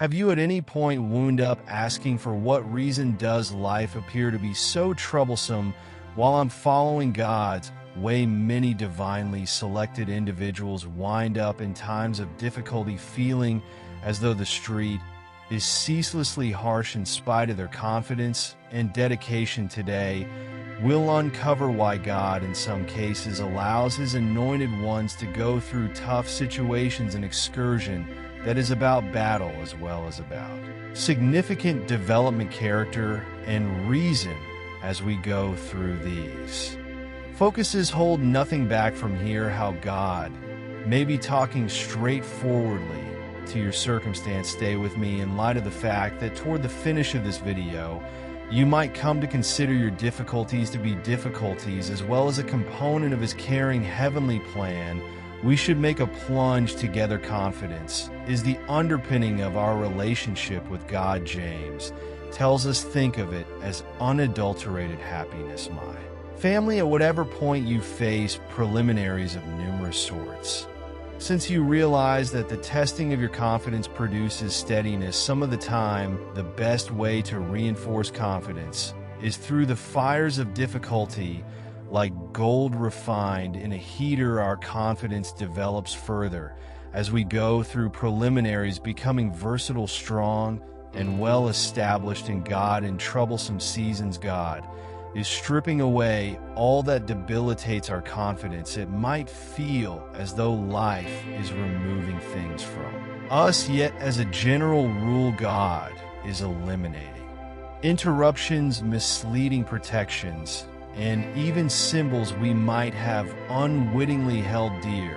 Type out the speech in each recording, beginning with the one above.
Have you at any point wound up asking, for what reason does life appear to be so troublesome while I'm following God's way? Many divinely selected individuals wind up in times of difficulty feeling as though the street is ceaselessly harsh in spite of their confidence and dedication. Today, we'll uncover why God in some cases allows His anointed ones to go through tough situations, an excursion that is about battle as well as about significant development, character, and reason. As we go through these focuses, hold nothing back from here how God may be talking straightforwardly to your circumstance. Stay with me in light of the fact that toward the finish of this video, you might come to consider your difficulties to be difficulties as well as a component of His caring heavenly plan. We should make a plunge together. Confidence is the underpinning of our relationship with God. James tells us, think of it as unadulterated happiness. My family, at whatever point you face preliminaries of numerous sorts, since you realize that the testing of your confidence produces steadiness, some of the time the best way to reinforce confidence is through the fires of difficulty. Like gold refined in a heater, our confidence develops further as we go through preliminaries, becoming versatile, strong, and well established in God. In troublesome seasons, God is stripping away all that debilitates our confidence. It might feel as though life is removing things from us, yet as a general rule, God is eliminating interruptions, misleading protections, and even symbols we might have unwittingly held dear.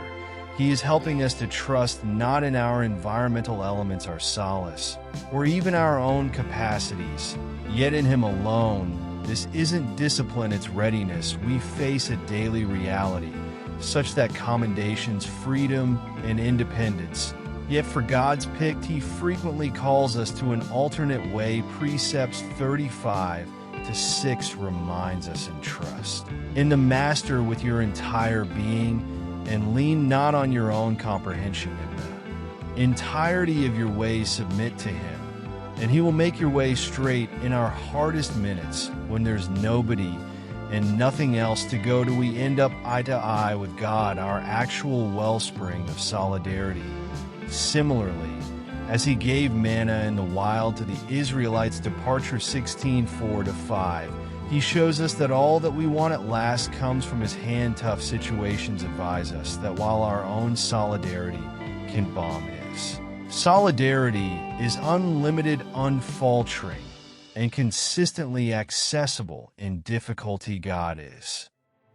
He is helping us to trust not in our environmental elements, our solace, or even our own capacities, yet in Him alone. This isn't discipline, it's readiness. We face a daily reality, such that commendations, freedom, and independence. Yet for God's picked, He frequently calls us to an alternate way. Precepts 35:6 reminds us, and trust in the Master with your entire being, and lean not on your own comprehension. In the entirety of your ways submit to Him, and He will make your way straight. In our hardest minutes, when there's nobody and nothing else to go to, we end up eye to eye with God, our actual wellspring of solidarity. Similarly, as He gave manna in the wild to the Israelites, departure 16:4-5, He shows us that all that we want at last comes from His hand. Tough situations advise us that while our own solidarity can bomb, His solidarity is unlimited, unfaltering, and consistently accessible in difficulty. God is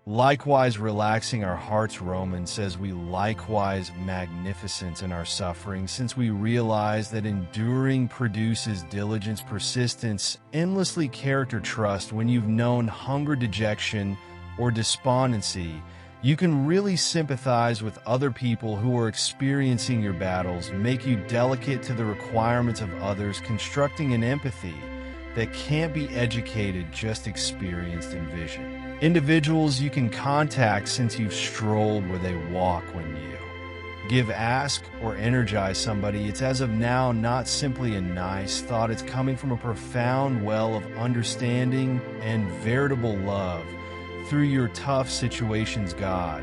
likewise relaxing our hearts. Romans says we likewise magnificence in our suffering, since we realize that enduring produces diligence, persistence, endlessly character, trust. When you've known hunger, dejection, or despondency, you can really sympathize with other people who are experiencing your battles, make you delicate to the requirements of others, constructing an empathy that can't be educated, just experienced in vision. Individuals you can contact since you've strolled where they walk. When you give, ask, or energize somebody, it's as of now not simply a nice thought. It's coming from a profound well of understanding and veritable love. Through your tough situations, God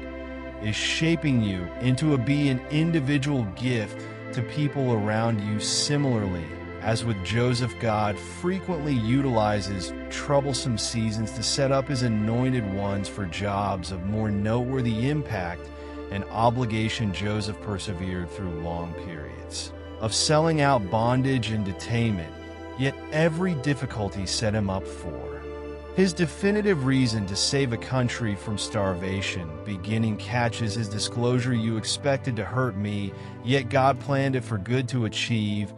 is shaping you into an individual gift to people around you. Similarly, as with Joseph, God frequently utilizes troublesome seasons to set up His anointed ones for jobs of more noteworthy impact and obligation. Joseph persevered through long periods of selling out, bondage, and detainment, yet every difficulty set him up for his definitive reason to save a country from starvation. Beginning catches his disclosure, you expected to hurt me, yet God planned it for good to achieve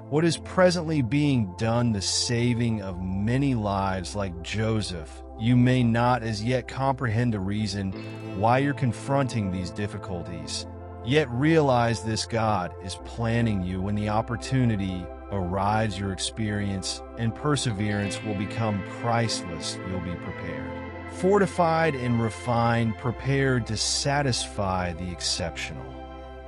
what is presently being done, the saving of many lives. Like Joseph, you may not as yet comprehend the reason why you're confronting these difficulties, yet realize this: God is planning you. When the opportunity arrives, your experience and perseverance will become priceless. You'll be prepared, fortified and refined, prepared to satisfy the exceptional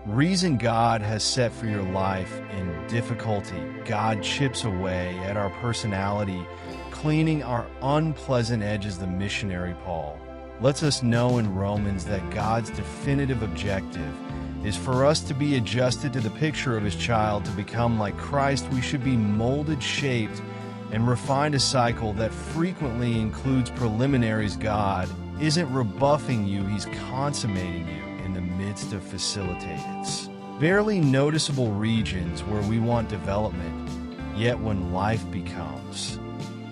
reason God has set for your life in difficulty. God chips away at our personality, cleaning our unpleasant edges. The missionary Paul lets us know in Romans that God's definitive objective is for us to be adjusted to the picture of his child. To become like Christ, we should be molded, shaped, and refined. A cycle that frequently includes preliminaries. God isn't rebuffing you, he's consummating you in the midst of facilitated, barely noticeable regions where we want development. Yet when life becomes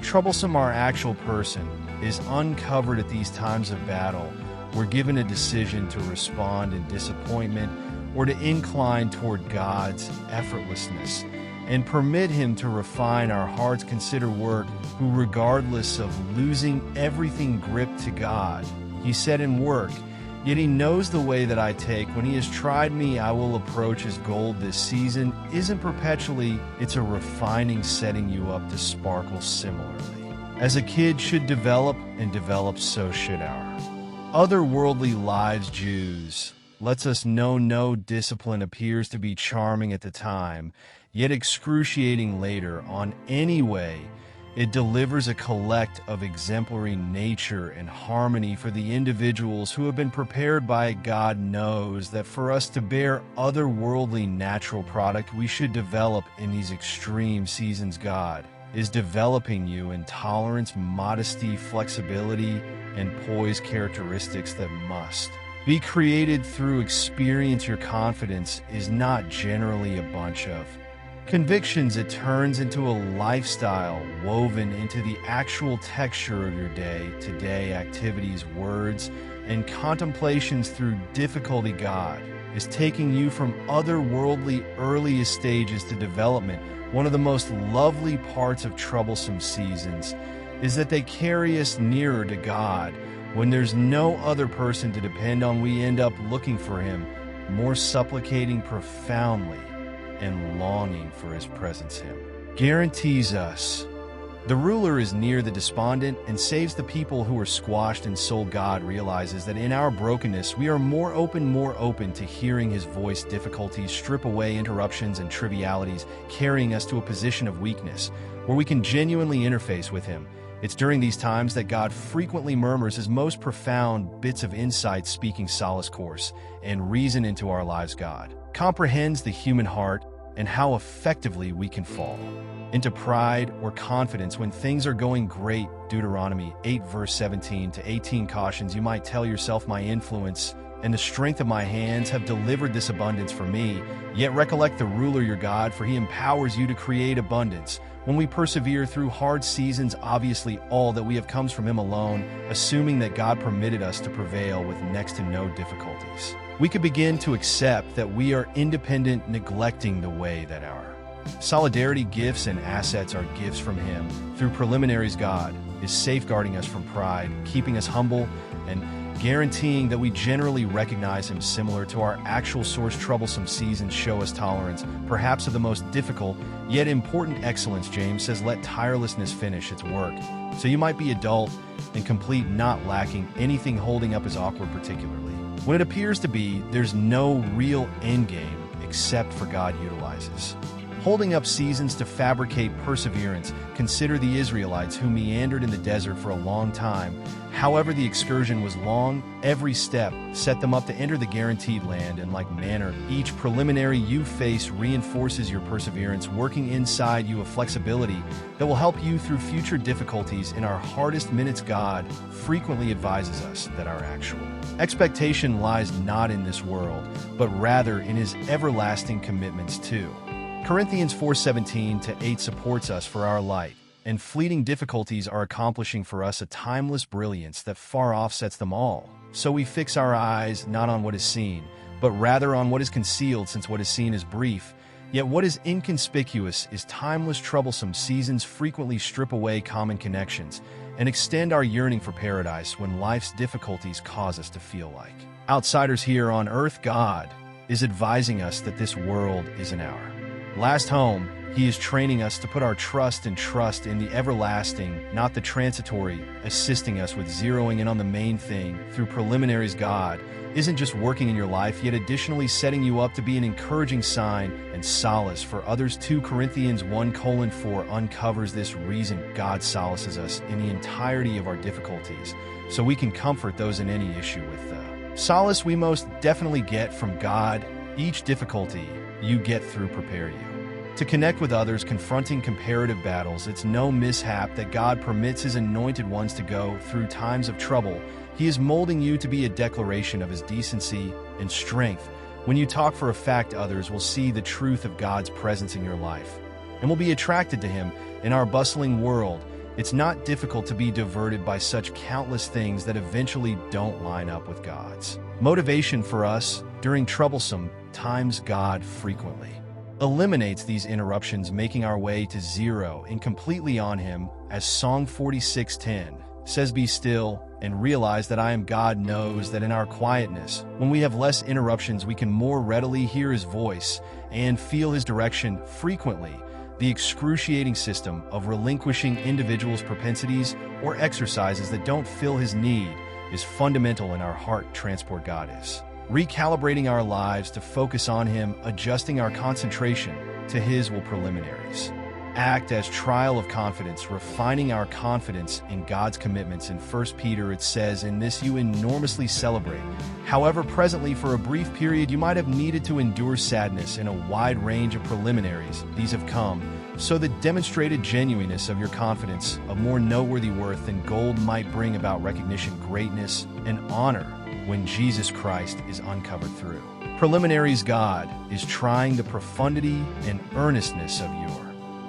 troublesome, our actual person is uncovered. At these times of battle, we're given a decision to respond in disappointment or to incline toward God's effortlessness and permit him to refine our hearts. Consider work, who regardless of losing everything, gripped to God. He said in work, yet he knows the way that I take. When he has tried me, I will approach as gold. This season isn't perpetually, it's a refining, setting you up to sparkle similarly. As a kid should develop and develop, so should our otherworldly lives. Jews lets us know no discipline appears to be charming at the time, yet excruciating later on. Anyway, it delivers a collect of exemplary nature and harmony for the individuals who have been prepared by it. God knows that for us to bear otherworldly natural product, we should develop in these extreme seasons. God is developing you in tolerance, modesty, flexibility, and poise, characteristics that must be created through experience. Your confidence is not generally a bunch of convictions. It turns into a lifestyle woven into the actual texture of your day-to-day activities, words, and contemplations. Through difficulty, God is taking you from otherworldly earliest stages to development. One of the most lovely parts of troublesome seasons is that they carry us nearer to God. When there's no other person to depend on, we end up looking for him, more supplicating profoundly and longing for his presence. Him guarantees us the ruler is near the despondent and saves the people who are squashed in soul. God realizes that in our brokenness we are more open to hearing his voice. Difficulties strip away interruptions and trivialities, carrying us to a position of weakness where we can genuinely interface with him. It's during these times that God frequently murmurs his most profound bits of insight, speaking solace, course, and reason into our lives. God comprehends the human heart and how effectively we can fall into pride or confidence when things are going great. Deuteronomy 8 verse 17 to 18 cautions, you might tell yourself, my influence and the strength of my hands have delivered this abundance for me. Yet recollect the ruler your God, for he empowers you to create abundance. When we persevere through hard seasons, obviously all that we have comes from him alone, assuming that God permitted us to prevail with next to no difficulties. We could begin to accept that we are independent, neglecting the way that our solidarity, gifts, and assets are gifts from him. Through preliminaries, God is safeguarding us from pride, keeping us humble, and guaranteeing that we generally recognize him. Similar to our actual source, troublesome seasons show us tolerance, perhaps of the most difficult yet important excellence. James says, let tirelessness finish its work. So you might be adult and complete, not lacking anything holding up as awkward, particularly when it appears to be. There's no real end game except for God utilizes holding up seasons to fabricate perseverance. Consider the Israelites who meandered in the desert for a long time. However, the excursion was long. Every step set them up to enter the guaranteed land. In like manner, each preliminary you face reinforces your perseverance, working inside you a flexibility that will help you through future difficulties. In our hardest minutes, God frequently advises us that our actual expectation lies not in this world, but rather in his everlasting commitments too. Corinthians 4:17-8 supports us, for our light and fleeting difficulties are accomplishing for us a timeless brilliance that far offsets them all. So we fix our eyes not on what is seen, but rather on what is concealed, since what is seen is brief, yet what is inconspicuous is timeless. Troublesome seasons frequently strip away common connections and extend our yearning for paradise. When life's difficulties cause us to feel like outsiders here on earth, God is advising us that this world isn't our last home, He is training us to put our trust in the everlasting, not the transitory, assisting us with zeroing in on the main thing. Through preliminaries, God isn't just working in your life, yet additionally setting you up to be an encouraging sign and solace for others. 2 Corinthians 1:4 uncovers this reason God solaces us in the entirety of our difficulties, so we can comfort those in any issue with the solace we most definitely get from God. Each difficulty you get through prepare you to connect with others. Confronting comparative battles, it's no mishap that God permits his anointed ones to go through times of trouble. He is molding you to be a declaration of his decency and strength. When you talk for a fact, others will see the truth of God's presence in your life and will be attracted to him. In our bustling world, it's not difficult to be diverted by such countless things that eventually don't line up with God's motivation for us. During troublesome times, God frequently eliminates these interruptions, making our way to zero and completely on him. As Psalm 46:10 says, "Be still and realize that I am God." Knows that in our quietness, when we have less interruptions, we can more readily hear his voice and feel his direction. Frequently, the excruciating system of relinquishing individuals' propensities or exercises that don't fill his need is fundamental in our heart transport. God is recalibrating our lives to focus on him, adjusting our concentration to his will. Preliminaries act as trial of confidence, refining our confidence in God's commitments. In 1 Peter it says, "In this you enormously celebrate. However, presently for a brief period you might have needed to endure sadness in a wide range of preliminaries. These have come so that demonstrated genuineness of your confidence, of more noteworthy worth than gold, might bring about recognition, greatness, and honor when Jesus Christ is uncovered." Through preliminaries, God is trying the profundity and earnestness of your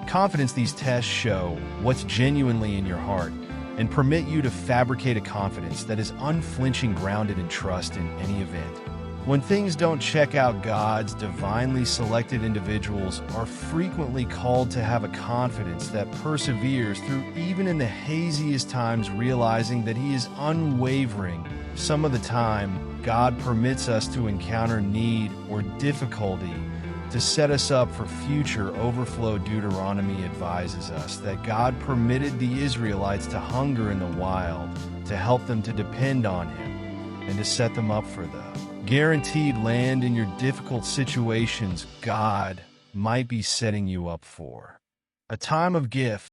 confidence. These tests show what's genuinely in your heart and permit you to fabricate a confidence that is unflinching, grounded in trust in any event. When things don't check out, God's divinely selected individuals are frequently called to have a confidence that perseveres through even in the haziest times, realizing that he is unwavering. Some of the time, God permits us to encounter need or difficulty to set us up for future overflow. Deuteronomy advises us that God permitted the Israelites to hunger in the wild to help them to depend on him and to set them up for the guaranteed land. In your difficult situations, God might be setting you up for a time of gift